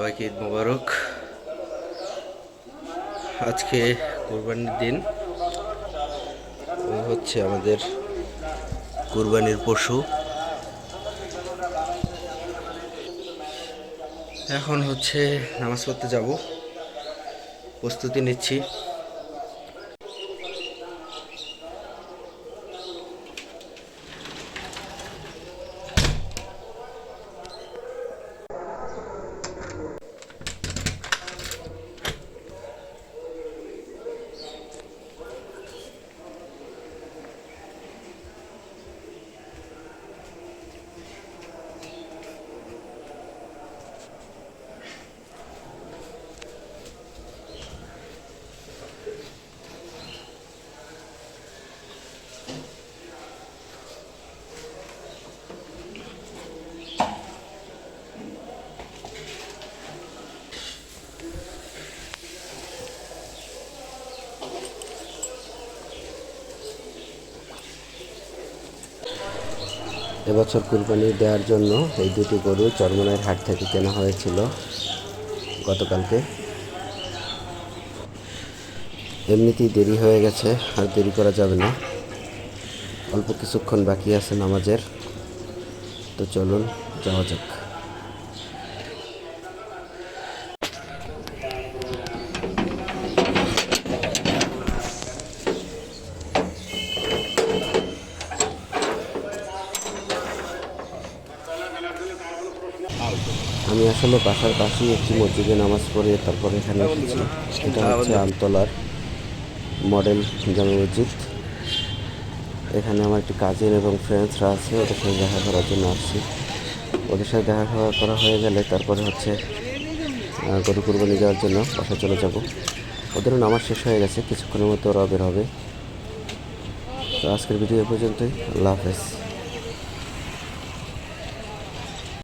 সবাইকে ঈদ মোবারক। আজকে কুরবানির দিন। ওই হচ্ছে আমাদের কুরবানির পশু। এখন হচ্ছে নামাজ পড়তে যাব, প্রস্তুতি নিচ্ছি। এবছর কুরবানি দেওয়ার জন্য এই দুটি গরু চরমনাইয়ের হাট থেকে কেনা হয়েছিল গতকালকে। এমনিতেই দেরি হয়ে গেছে, আর দেরি করা যাবে না। অল্প কিছুক্ষণ বাকি আছে নামাজের, তো চলুন যাওয়া যাক। আমি আসলে বাসার পাশেই একটি মসজিদে নামাজ পড়ে তারপরে এখানে এসেছি। এটা হচ্ছে আমতলার মডেল জামে মসজিদ। এখানে আমার একটি কাজিন এবং ফ্রেন্ডসরা আছে, ওদের সাথে দেখা করার জন্য আসছি। ওদের সাথে দেখা করা হয়ে গেলে তারপরে হচ্ছে গরু কুরবানি দেওয়ার জন্য বাসায় চলে যাব। ওদেরও নামাজ শেষ হয়ে গেছে, কিছুক্ষণের মধ্যে ওরা বের হবে। তো আজকের ভিডিও পর্যন্তই। আল্লাহ হাফেজ।